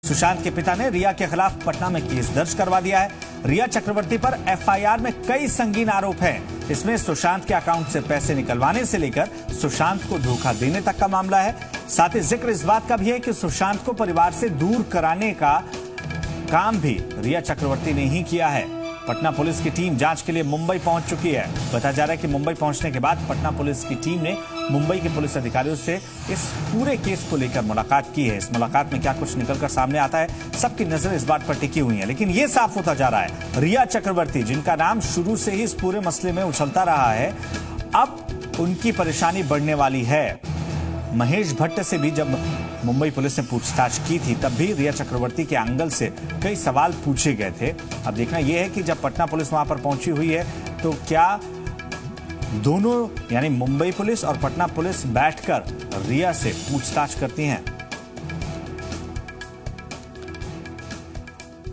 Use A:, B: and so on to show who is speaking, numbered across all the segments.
A: सुशांत के पिता ने रिया के खिलाफ पटना में केस दर्ज करवा दिया है। रिया चक्रवर्ती पर एफआईआर में कई संगीन आरोप हैं। इसमें सुशांत के अकाउंट से पैसे निकलवाने से लेकर सुशांत को धोखा देने तक का मामला है। साथ ही जिक्र इस बात का भी है कि सुशांत को परिवार से दूर कराने का काम भी रिया चक्रवर्ती ने ही किया है। पटना पुलिस की टीम जांच के लिए मुंबई पहुंच चुकी है। बताया जा रहा है कि मुंबई पहुंचने के बाद पटना पुलिस की टीम ने मुंबई के पुलिस अधिकारियों से इस पूरे केस को लेकर मुलाकात की है। इस मुलाकात में क्या कुछ निकलकर सामने आता है, सबकी नजर इस बात पर टिकी हुई है। लेकिन यह साफ होता जा रहा है, रिया चक्रवर्ती, जिनका नाम शुरू से ही इस पूरे मसले में उछलता रहा है, अब उनकी परेशानी बढ़ने वाली है। महेश भट्ट से भी जब मुंबई पुलिस ने पूछताछ की थी, तब भी रिया चक्रवर्ती के एंगल से कई सवाल पूछे गए थे। अब देखना यह है कि जब पटना पुलिस वहां पर पहुंची हुई है, तो क्या दोनों यानी मुंबई पुलिस और पटना पुलिस बैठकर रिया से पूछताछ करती हैं।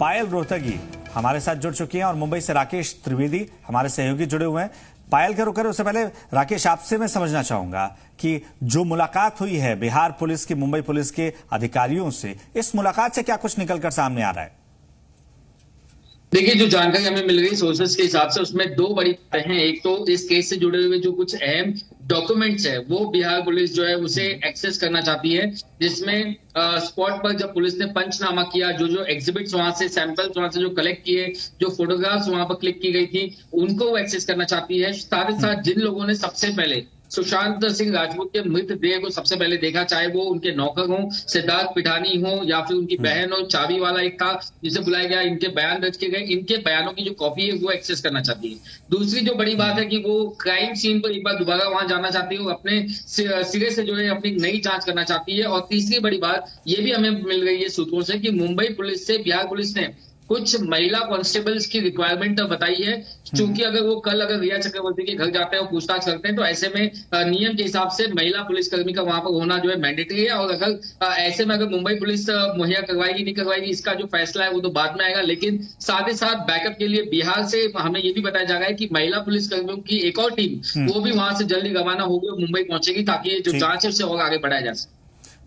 A: पायल रोहतगी हमारे साथ जुड़ चुकी हैं और मुंबई से राकेश त्रिवेदी हमारे सहयोगी जुड़े हुए हैं। पायल के रुकर उससे पहले राकेश, आपसे मैं समझना चाहूंगा कि जो मुलाकात हुई है बिहार पुलिस की मुंबई पुलिस के अधिकारियों से, इस मुलाकात से क्या कुछ निकलकर सामने आ रहा है?
B: देखिए, जो जानकारी हमें मिल रही सोर्सेस के हिसाब से, उसमें दो बड़ी बातें हैं। एक तो इस केस से जुड़े हुए जो कुछ अहम डॉक्यूमेंट्स है वो बिहार पुलिस जो है उसे एक्सेस करना चाहती है, जिसमें स्पॉट पर जब पुलिस ने पंचनामा किया, जो एग्जिबिट्स वहां से, सैंपल्स वहां से जो कलेक्ट किए, जो फोटोग्राफ्स वहां पर क्लिक की गई थी, उनको वो एक्सेस करना चाहती है। साथ ही साथ जिन लोगों ने सबसे पहले सुशांत सिंह राजपूत के मृतदेह को सबसे पहले देखा, चाहे वो उनके नौकर हो, सिद्धार्थ पिठानी हो, या फिर उनकी बहन हो, चाबी वाला एक था जिसे बुलाया गया, इनके बयान दर्ज किए गए, इनके बयानों की जो कॉपी है वो एक्सेस करना चाहती है। दूसरी जो बड़ी बात है कि वो क्राइम सीन पर एक बार दोबारा वहां जाना चाहती है, वो अपने सिरे से जो है अपनी नई जांच करना चाहती है। और तीसरी बड़ी बात ये भी हमें मिल रही है सूत्रों से कि मुंबई पुलिस से बिहार पुलिस ने कुछ महिला कांस्टेबल्स की रिक्वायरमेंट बताई है, क्योंकि अगर रिया चक्रवर्ती के घर जाते हैं और पूछताछ करते हैं, तो ऐसे में नियम के हिसाब से महिला पुलिसकर्मी का वहां पर होना जो है मैंडेटरी है। और अगर ऐसे में अगर मुंबई पुलिस मुहैया करवाएगी नहीं करवाएगी, इसका जो फैसला है वो तो बाद में आएगा। लेकिन साथ ही साथ बैकअप के लिए बिहार से हमें ये भी बताया जा रहा है कि महिला पुलिसकर्मियों की एक और टीम वो भी वहां से जल्दी रवाना होगी और मुंबई पहुंचेगी, ताकि ये जो जांच है उससे और आगे बढ़ाया जा सके,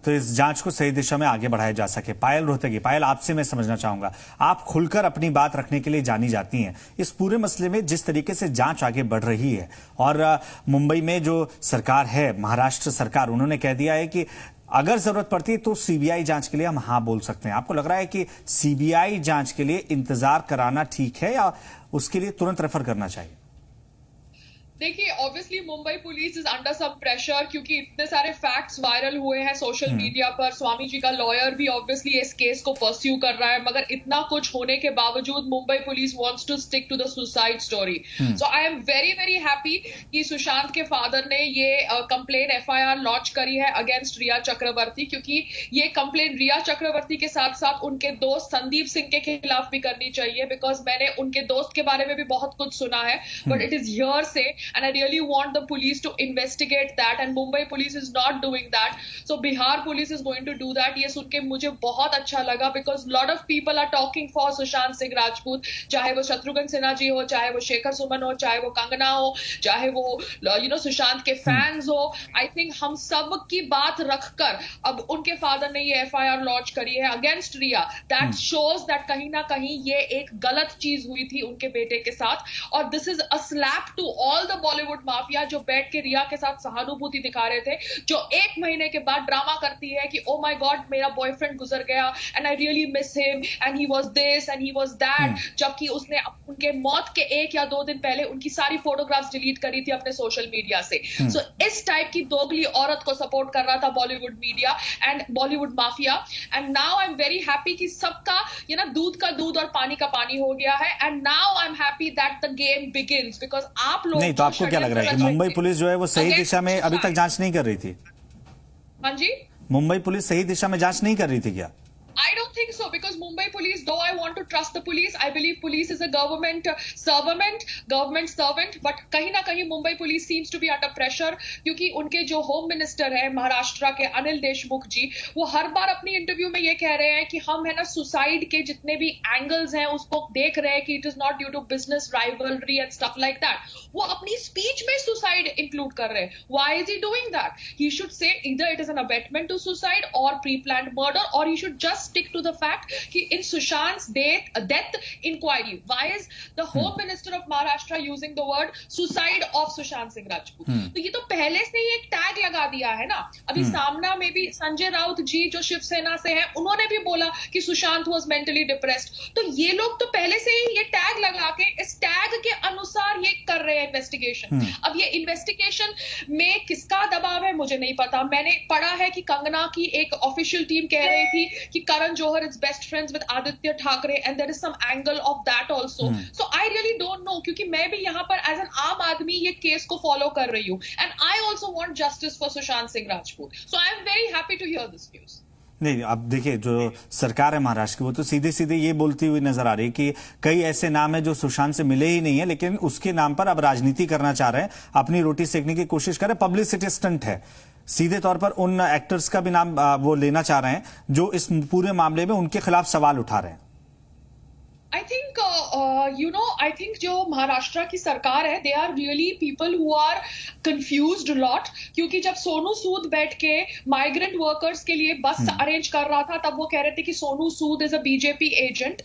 A: तो इस जांच को सही दिशा में आगे बढ़ाया जा सके। पायल रोहतगी, पायल, आपसे मैं समझना चाहूंगा, आप खुलकर अपनी बात रखने के लिए जानी जाती हैं। इस पूरे मसले में जिस तरीके से जांच आगे बढ़ रही है, और मुंबई में जो सरकार है, महाराष्ट्र सरकार, उन्होंने कह दिया है कि अगर जरूरत पड़ती है तो सीबीआई जांच के लिए हम हाँ बोल सकते हैं। आपको लग रहा है कि सीबीआई जांच के लिए इंतजार कराना ठीक है या उसके लिए तुरंत रेफर करना चाहिए?
C: देखिए, obviously Mumbai police is under some pressure, क्योंकि इतने सारे फैक्ट्स वायरल हुए हैं सोशल मीडिया पर। स्वामी जी का लॉयर भी ऑब्वियसली इस केस को परस्यू कर रहा है, मगर इतना कुछ होने के बावजूद Mumbai police wants to stick to the suicide story. So I am very very happy कि सुशांत के फादर ने ये कंप्लेन एफआईआर लॉन्च करी है अगेंस्ट रिया चक्रवर्ती, क्योंकि ये कंप्लेन रिया चक्रवर्ती के साथ साथ उनके दोस्त संदीप सिंह के खिलाफ भी करनी चाहिए, बिकॉज मैंने उनके दोस्त के बारे में भी बहुत कुछ सुना है, बट इट इज हियर से, and I really want the police to investigate that, and Mumbai police is not doing that, so Bihar police is going to do that। ये सुन के मुझे बहुत अच्छा लगा, because lot of people are talking for Sushant Singh Rajput, चाहे वो शत्रुघ्न सिन्हा जी हो, चाहे वो शेखर सुमन हो, चाहे वो कंगना हो, चाहे वो सुशांत के फैंस हो। I think हम सब की बात रखकर अब उनके फादर ने ये FIR लॉन्च करी है against Rhea. That shows that कहीं ना कहीं ये एक गलत चीज हुई थी उनके बेटे के साथ, और this is a slap to all the Bollywood mafia जो बैठ के रिया के साथ सहानुभूति दिखा रहे थे, जो 1 महीने के बाद ड्रामा करती है कि ओ माय गॉड मेरा बॉयफ्रेंड गुजर गया and I really miss him and he was this and he was that, जबकि उसने उनके मौत के 1 या 2 दिन पहले उनकी सारी फोटोग्राफ्स डिलीट करी थी अपने सोशल मीडिया से। सो इस टाइप की दोगली औरत को सपोर्ट कर रहा था Bollywood media and Bollywood mafia, and now I am very happy कि सबका दूध का दूध और पानी का पानी हो गया है, and now I am happy that the game begins, because आप लोग
A: नहीं, तो आपको क्या लग रहा है कि मुंबई पुलिस जो है वो सही दिशा में अभी तक जांच नहीं कर रही थी?
C: हाँ जी,
A: मुंबई पुलिस सही दिशा में जांच नहीं कर रही थी क्या?
C: I don't think so, because Mumbai police, though I want to trust the police, I believe police is a government servant, but कहीं ना कहीं Mumbai police seems to be under pressure, क्योंकि उनके जो होम मिनिस्टर है महाराष्ट्र के अनिल देशमुख जी, वो हर बार अपनी इंटरव्यू में ये कह रहे हैं कि हम है ना सुसाइड के जितने भी एंगल्स हैं उसको देख रहे हैं कि it is not due to business rivalry and stuff like that. वो अपनी स्पीच में सुसाइड इंक्लूड कर रहे हैं। Why is he doing that? He should say either it is an abetment to suicide और प्री प्लान्ड मर्डर, और he should just stick to the the fact कि in Sushant death inquiry, why is the home minister of Maharashtra using the word suicide of Sushant Singh Rajput? तो ये तो पहले से ही एक tag लगा दिया है ना। अभी सामना में भी संजय राउत जी जो शिवसेना से है, उन्होंने भी बोला कि सुशांत वाज मेंटली डिप्रेस्ड। तो ये लोग तो पहले से ही ये टैग लगा के इस टैग के अनुसार ये कर रहे हैं इन्वेस्टिगेशन। अब ये इन्वेस्टिगेशन में किसका दबाव है मुझे नहीं पता। मैंने पढ़ा है कि कंगना की एक ऑफिशियल टीम कह रही थी कि Karan Johar is best friends with Aaditya Thackeray and there is some angle of that also. So I really don't know, क्योंकि मैं भी यहाँ पर एज एन आम आदमी ये केस को फॉलो कर रही हूँ and I also want justice for Sushant Singh Rajput. So I am very happy to hear this news.
A: नहीं, अब देखिए जो सरकार है महाराष्ट्र की, वो तो सीधे सीधे ये बोलती हुई नजर आ रही है कि कई ऐसे नाम है जो सुशांत से मिले ही नहीं है, लेकिन उसके नाम पर अब राजनीति करना चाह रहे हैं, अपनी रोटी सेकने की कोशिश कर रहे हैं। पब्लिसिटी स्टंट है। सीधे तौर पर उन एक्टर्स का भी नाम वो लेना चाह रहे हैं जो इस पूरे मामले में उनके खिलाफ सवाल उठा रहे हैं।
C: I think, I think जो महाराष्ट्र की सरकार है, they are really people who are confused a lot, क्योंकि जब सोनू सूद बैठ के माइग्रेंट वर्कर्स के लिए बस अरेंज कर रहा था, तब वो कह रहे थे कि Sonu Sood is a BJP agent.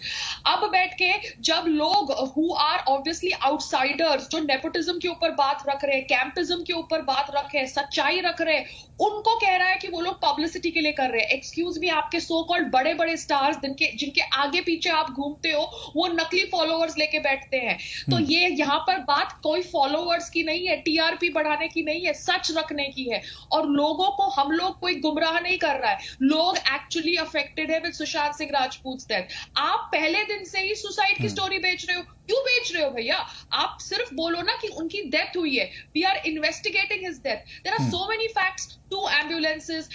C: अब बैठ के जब लोग who are obviously outsiders, जो नेपोटिज्म के ऊपर बात रख रहे हैं, कैंपिज्म के ऊपर बात रख रहे हैं, सच्चाई रख रहे हैं, उनको कह रहा है कि वो लोग पब्लिसिटी के लिए कर रहे हैं। एक्सक्यूज मी, आपके सो कॉल्ड बड़े बड़े स्टार्स जिनके आगे पीछे आप घूमते हो, वो नकली फॉलोअर्स लेके बैठते हैं। तो ये यहाँ पर बात कोई फॉलोअर्स की नहीं है, टीआरपी बढ़ाने की नहीं है, सच रखने की है। और लोगों को, हम लोग कोई गुमराह नहीं कर रहा है, लोग एक्चुअली अफेक्टेड है विद सुशांत सिंह राजपूत डेथ। आप पहले दिन से ही सुसाइड की स्टोरी बेच रहे हो। क्यों बेच रहे हो भैया? आप सिर्फ बोलो ना कि उनकी डेथ हुई है, we are investigating his death. There are so many facts, 2 ambulances,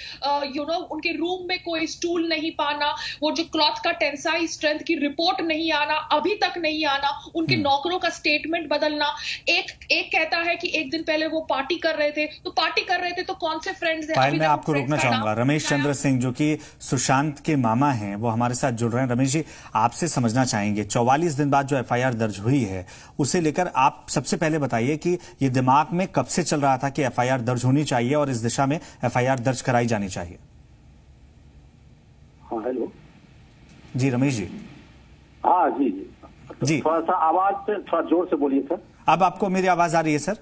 C: उनके रूम में कोई स्टूल नहीं पाना, वो जो क्लॉथ का टेंसाइल स्ट्रेंथ की रिपोर्ट नहीं आना, अभी तक नहीं आना, उनके नौकरों का स्टेटमेंट बदलना। एक कहता है कि एक दिन पहले वो पार्टी कर रहे थे, तो पार्टी कर रहे थे तो कौन से फ्रेंड्स हैं?
A: पायल, मैं आपको रोकना चाहूंगा। रमेश चंद्र सिंह जो कि सुशांत के मामा हैं, वो हमारे साथ जुड़ रहे हैं। रमेश जी, आपसे समझना चाहेंगे 44 दिन बाद जो एफआईआर दर्ज हुई है, उसे लेकर आप सबसे पहले बताइए कि ये दिमाग में कब से चल रहा था कि एफआईआर दर्ज होनी चाहिए और इस दिशा में एफआईआर दर्ज कराई जानी चाहिए?
D: हाँ, हेलो
A: जी रमेश जी।
D: हाँ जी
A: जी,
D: थोड़ा सा आवाज से थोड़ा जोर से बोलिए सर।
A: अब आपको मेरी आवाज आ रही है सर?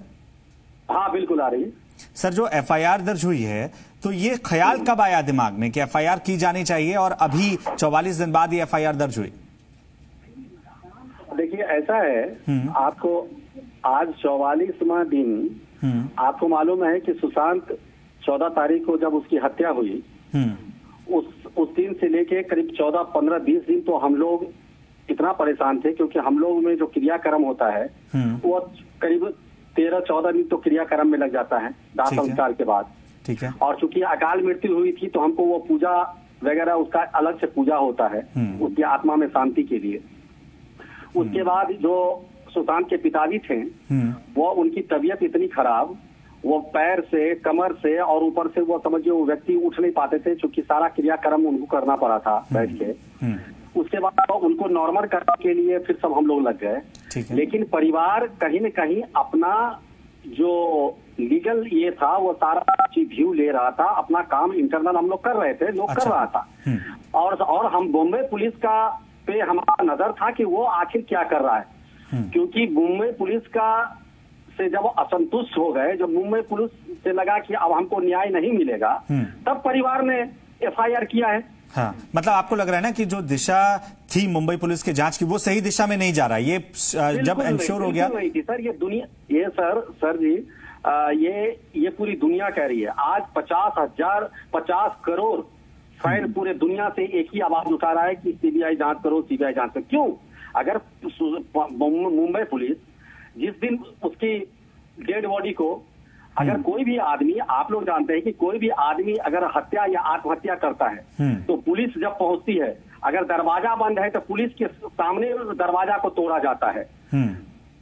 D: हाँ बिल्कुल आ रही है
A: सर। जो एफआईआर दर्ज हुई है, तो ये ख्याल कब आया दिमाग में कि एफआईआर की जानी चाहिए और अभी 44 दिन बाद ये एफआईआर दर्ज हुई?
D: देखिए ऐसा है, आपको आज 44वां दिन, आपको मालूम है कि सुशांत 14 तारीख को जब उसकी हत्या हुई, उस दिन से लेके करीब 14, 15, 20 दिन तो हम लोग इतना परेशान थे, क्योंकि हम लोग में जो क्रियाक्रम होता है वो करीब 13-14 दिन तो क्रियाक्रम में लग जाता है दाह संस्कार के बाद।
A: ठीक है।
D: और चूंकि अकाल मृत्यु हुई थी तो हमको वो पूजा वगैरह, उसका अलग से पूजा होता है उसकी आत्मा में शांति के लिए। उसके बाद जो सुशांत के पिताजी थे, वो उनकी तबीयत इतनी खराब, वो पैर से, कमर से और ऊपर से वो समझिए वो व्यक्ति उठ नहीं पाते थे, क्योंकि सारा क्रियाक्रम उनको करना पड़ा था बैठ के। उसके बाद उनको नॉर्मल करने के लिए फिर सब हम लोग लग गए। लेकिन परिवार कहीं न कहीं अपना जो लीगल ये था वो सारा चीज व्यू ले रहा था, अपना काम इंटरनल हम लोग कर रहे थे, लोग कर रहा था। और हम बॉम्बे पुलिस का पे हमारा नजर था कि वो आखिर क्या कर रहा है, क्योंकि मुंबई पुलिस का से जब असंतुष्ट हो गए, जब मुंबई पुलिस से लगा कि अब हमको न्याय नहीं मिलेगा, तब परिवार ने एफआईआर किया है।
A: हाँ, मतलब आपको लग रहा है ना कि जो दिशा थी मुंबई पुलिस की जांच की, वो सही दिशा में नहीं जा रहा है। ये जब इंश्योर हो गया
D: नहीं थी सर, ये दुनिया, ये सर जी, ये पूरी दुनिया कह रही है। आज 50 करोड़ फैन पूरे दुनिया से एक ही आवाज उठा रहा है कि सीबीआई जांच करो, सीबीआई जांच करो। क्यों? अगर मुंबई पुलिस जिस दिन उसकी डेड बॉडी को, अगर कोई भी आदमी, आप लोग जानते हैं कि कोई भी आदमी अगर हत्या या आत्महत्या करता है तो पुलिस जब पहुंचती है, अगर दरवाजा बंद है तो पुलिस के सामने दरवाजा को तोड़ा जाता है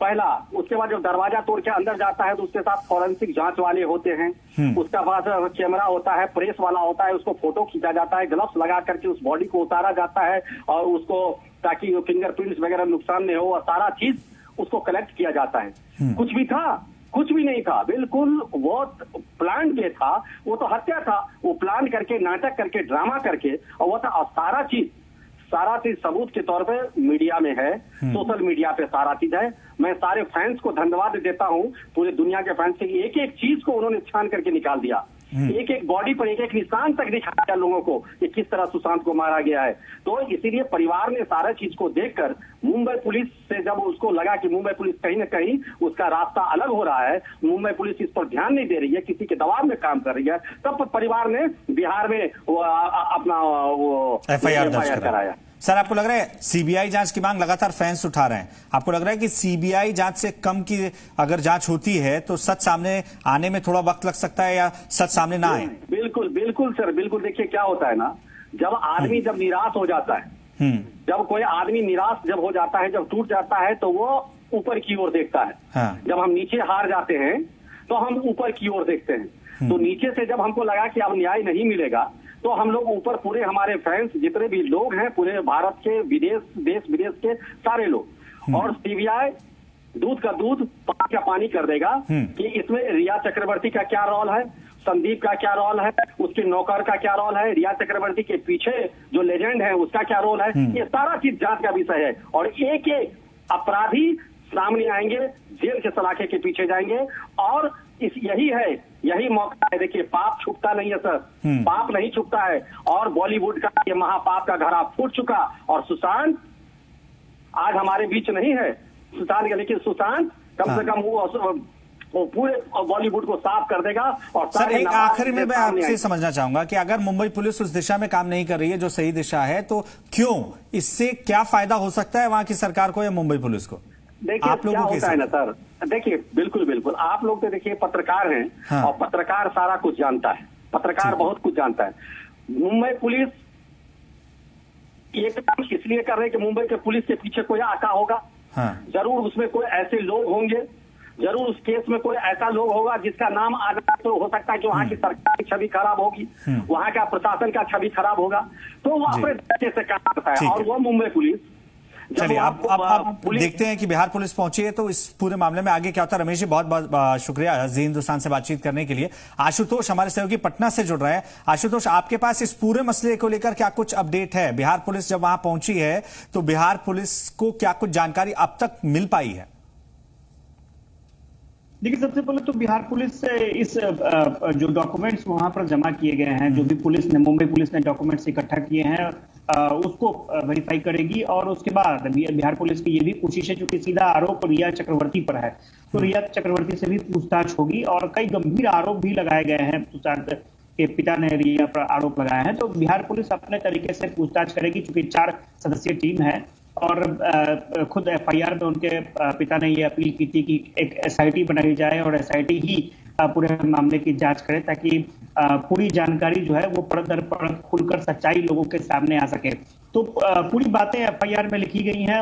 D: पहला। उसके बाद जब दरवाजा तोड़ के अंदर जाता है तो उसके साथ फॉरेंसिक जांच वाले होते हैं, उसका पास कैमरा होता है, प्रेस वाला होता है, उसको फोटो खींचा जाता है, ग्लव्स लगा करके उस बॉडी को उतारा जाता है और उसको, ताकि फिंगरप्रिंट्स वगैरह नुकसान नहीं हो, और सारा चीज उसको कलेक्ट किया जाता है। कुछ भी था? कुछ भी नहीं था, बिल्कुल वो प्लान के था, वो तो हत्या था, वो प्लान करके, नाटक करके, ड्रामा करके, और वो था सारा चीज सारा चीज सबूत के तौर पे मीडिया में है, सोशल मीडिया पे सारा चीज है। मैं सारे फैंस को धन्यवाद देता हूं, पूरे दुनिया के फैंस के, एक एक चीज को उन्होंने छान करके निकाल दिया, एक एक बॉडी पर एक एक निशान तक दिखाया लोगों को कि किस तरह सुशांत को मारा गया है। तो इसीलिए परिवार ने सारा चीज को देखकर मुंबई पुलिस से जब उसको लगा कि मुंबई पुलिस कहीं ना कहीं उसका रास्ता अलग हो रहा है, मुंबई पुलिस इस पर ध्यान नहीं दे रही है, किसी के दबाव में काम कर रही है, तब परिवार ने बिहार में अपना
A: एफआईआर दर्ज कराया। सर, आपको लग रहा है सीबीआई जांच की मांग लगातार फैंस उठा रहे हैं, आपको लग रहा है कि सीबीआई जांच से कम की अगर जांच होती है तो सच सामने आने में थोड़ा वक्त लग सकता है या सच सामने ना आए?
D: बिल्कुल बिल्कुल सर, बिल्कुल। देखिए क्या होता है ना, जब आदमी जब निराश हो जाता है, जब कोई आदमी निराश जब हो जाता है, जब टूट जाता है, तो वो ऊपर की ओर देखता है।
A: हाँ।
D: जब हम नीचे हार जाते हैं तो हम ऊपर की ओर देखते हैं। तो नीचे से जब हमको लगा कि अब न्याय नहीं मिलेगा, तो हम लोग ऊपर, पूरे हमारे फैंस जितने भी लोग हैं पूरे भारत के, देश विदेश के सारे लोग, और सीबीआई दूध का दूध पानी का पानी कर देगा कि इसमें रिया चक्रवर्ती का क्या रोल है, संदीप का क्या रोल है, उसके नौकर का क्या रोल है, रिया चक्रवर्ती के पीछे जो लेजेंड है उसका क्या रोल है, ये सारा चीज जांच का विषय है। और एक एक अपराधी सामने आएंगे, जेल के सलाखे के पीछे जाएंगे, और यही मौका है। देखिए, पाप छुपता नहीं है सर, पाप नहीं छुपता है, और बॉलीवुड का ये महापाप का घड़ा फूट चुका, और सुशांत आज हमारे बीच नहीं है, सुशांत, लेकिन सुशांत कम से कम वो पूरे बॉलीवुड को साफ कर देगा। और
A: सर, एक आखिरी में मैं आपसे समझना चाहूंगा कि अगर मुंबई पुलिस उस दिशा में काम नहीं कर रही है जो सही दिशा है, तो क्यों, इससे क्या फायदा हो सकता है वहां की सरकार को या मुंबई पुलिस को?
D: देखिए
A: आप
D: क्या होता है ना सर, देखिए बिल्कुल आप लोग तो देखिए पत्रकार हैं,
A: हाँ।
D: और पत्रकार सारा कुछ जानता है, पत्रकार बहुत कुछ जानता है। मुंबई पुलिस ये काम इसलिए कर रहे हैं कि मुंबई के पुलिस के पीछे कोई आका होगा,
A: हाँ।
D: जरूर उसमें कोई ऐसे लोग होंगे, जरूर उस केस में कोई ऐसा लोग होगा जिसका नाम आ जाए, तो हो सकता है कि वहां की सरकार की छवि खराब होगी, वहां का प्रशासन का छवि खराब होगा, तो वो अपने तरीके से काम करता है। और वो मुंबई पुलिस,
A: चलिए अब देखते हैं कि बिहार पुलिस पहुंची है तो इस पूरे मामले में आगे क्या होता है। रमेश जी, बहुत बहुत शुक्रिया जी हिंदुस्तान से बातचीत करने के लिए। आशुतोष हमारे सहयोगी पटना से जुड़ रहे हैं। आशुतोष, आपके पास इस पूरे मसले को लेकर क्या कुछ अपडेट है? बिहार पुलिस जब वहां पहुंची है तो बिहार पुलिस को क्या कुछ जानकारी अब तक मिल पाई है?
E: देखिए, सबसे पहले तो बिहार पुलिस से इस जो डॉक्यूमेंट्स वहां पर जमा किए गए हैं, जो भी पुलिस ने, मुंबई पुलिस ने डॉक्यूमेंट्स इकट्ठा किए हैं, उसको वेरीफाई करेगी। और उसके बाद बिहार पुलिस की ये भी कोशिश है, चूंकि सीधा आरोप रिया चक्रवर्ती पर है, तो रिया चक्रवर्ती से भी पूछताछ होगी। और कई गंभीर आरोप भी लगाए गए हैं, सुशांत के पिता ने रिया पर आरोप लगाए हैं, तो बिहार पुलिस अपने तरीके से पूछताछ करेगी। चूंकि 4 सदस्यीय टीम है, और खुद एफआईआर में उनके पिता ने ये अपील की थी कि एक एसआईटी बनाई जाए, और एसआईटी ही पूरे मामले की जांच करे, ताकि पूरी जानकारी जो है वो परत दर परत खुलकर सच्चाई लोगों के सामने आ सके। तो पूरी बातें एफआईआर में लिखी गई हैं,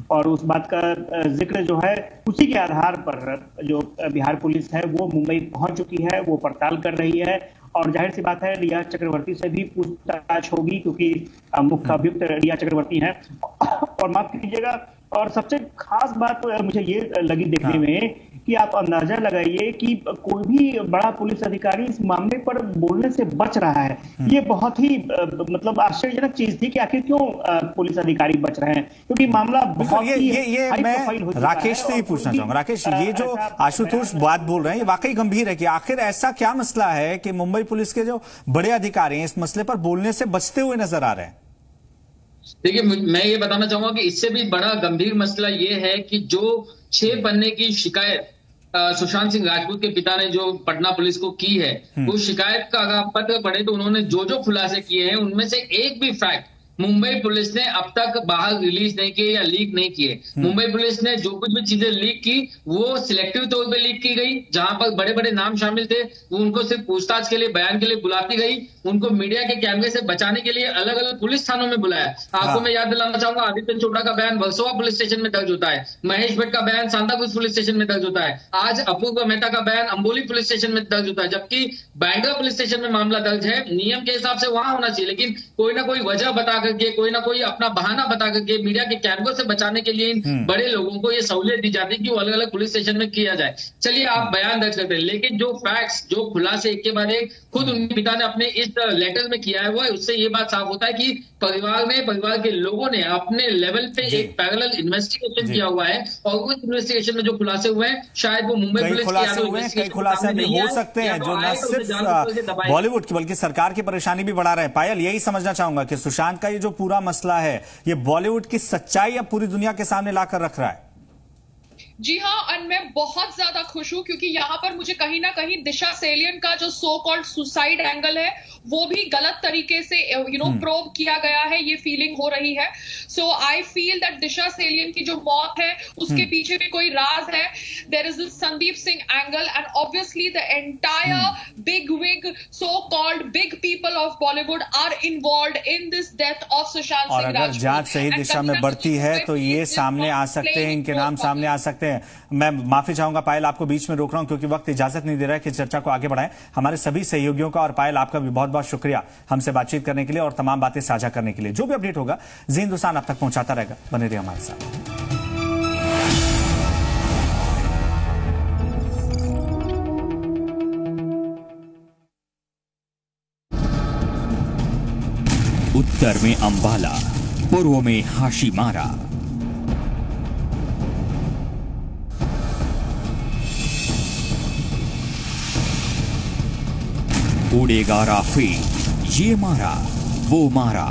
E: और उस बात का जिक्र जो है उसी के आधार पर जो बिहार पुलिस है वो मुंबई पहुंच चुकी है, वो पड़ताल कर रही है। और जाहिर सी बात है, रिया चक्रवर्ती से भी पूछताछ होगी, क्योंकि मुख्य अभियुक्त रिया चक्रवर्ती हैं। और माफ कीजिएगा, और सबसे खास बात मुझे ये लगी देखने में कि आप अंदाजा लगाइए कि कोई भी बड़ा पुलिस अधिकारी इस मामले पर बोलने से बच रहा है। ये बहुत ही मतलब आश्चर्यजनक चीज थी कि आखिर क्यों पुलिस अधिकारी बच रहे हैं, क्योंकि मामला बहुत
A: ये मैं राकेश से ही पूछना चाहूंगा। राकेश, ये जो आशुतोष बात बोल रहे हैं ये वाकई गंभीर है कि आखिर ऐसा क्या मसला है कि मुंबई पुलिस के जो बड़े अधिकारी हैं इस मसले पर बोलने से बचते हुए नजर आ रहे हैं?
B: देखिए, मैं ये बताना चाहूंगा कि इससे भी बड़ा गंभीर मसला ये है कि जो 6 पन्ने की शिकायत सुशांत सिंह राजपूत के पिता ने जो पटना पुलिस को की है, वो शिकायत का अगर आप पत्र पढ़े तो उन्होंने जो खुलासे किए हैं उनमें से एक भी फैक्ट मुंबई पुलिस ने अब तक बाहर रिलीज नहीं किए या लीक नहीं किए। मुंबई पुलिस ने जो कुछ भी चीजें लीक की वो सिलेक्टिव तौर पे लीक की गई, जहां पर बड़े बड़े नाम शामिल थे वो उनको सिर्फ पूछताछ के लिए, बयान के लिए बुलाती गई, उनको मीडिया के कैमरे से बचाने के लिए अलग अलग पुलिस थानों में बुलाया। आपको मैं याद दिलाना चाहूंगा, आदित्य चोपड़ा का बयान वर्सोवा पुलिस स्टेशन में दर्ज होता है, महेश भट्ट का बयान सांताक्रूज पुलिस स्टेशन में दर्ज होता है, आज अपूर्व मेहता का बयान अंबोली पुलिस स्टेशन में दर्ज होता है, जबकि बांद्रा पुलिस स्टेशन में मामला दर्ज है। नियम के हिसाब से वहां होना चाहिए, लेकिन कोई ना कोई वजह बताकर करके, कोई ना कोई अपना बहाना बता करके, मीडिया के कैमरों से बचाने के लिए इन बड़े लोगों को ये सहूलियत दी जाती है कि वो अलग अलग पुलिस स्टेशन में किया जाए। चलिए आप बयान दर्ज करते हैं, लेकिन जो फैक्ट्स, जो खुलासे एक के बाद एक खुद उनके पिता ने अपने इस लेटर में किया है, वो उससे ये बात साफ होता है कि परिवार के लोगों ने अपने लेवल पे एक पैरेलल इन्वेस्टिगेशन किया हुआ है, और उस इन्वेस्टिगेशन में जो खुलासे हुए हैं शायद वो मुंबई पुलिस
A: कई खुलासे अभी हो सकते हैं जो न सिर्फ बॉलीवुड की बल्कि सरकार की परेशानी भी बढ़ा रहे हैं। पायल, यही समझना चाहूंगा कि सुशांत का ये जो पूरा मसला है, ये बॉलीवुड की सच्चाई अब पूरी दुनिया के सामने लाकर रख रहा है।
C: जी हाँ, और मैं बहुत ज्यादा खुश हूं क्योंकि यहाँ पर मुझे कहीं ना कहीं दिशा सेलियन का जो सो कॉल्ड सुसाइड एंगल है वो भी गलत तरीके से प्रोब किया गया है, ये फीलिंग हो रही है। सो आई फील दैट दिशा सेलियन की जो मौत है उसके पीछे भी कोई राज है। There is this Sandeep Singh angle and obviously the entire big wig so called big people of Bollywood are involved in this death of Sushant Singh Rajput.
A: और अगर जांच सही दिशा में बढ़ती है तो ये सामने आ सकते हैं, इनके नाम सामने आ सकते हैं। मैं माफी चाहूंगा पायल, आपको बीच में रोक रहा हूं क्योंकि वक्त इजाजत नहीं दे रहा है कि चर्चा को आगे बढ़ाएं। हमारे सभी सहयोगियों का और पायल आपका भी बहुत बहुत शुक्रिया हमसे बातचीत करने के लिए और तमाम बातें साझा करने के लिए। जो भी अपडेट होगा जी हिंदुस्तान आप तक पहुंचाता रहेगा, बने रहिए हमारे साथ।
F: उत्तर में अंबाला, पूर्व में हाशीमारा, उड़ेगा राफेल, ये मारा वो मारा।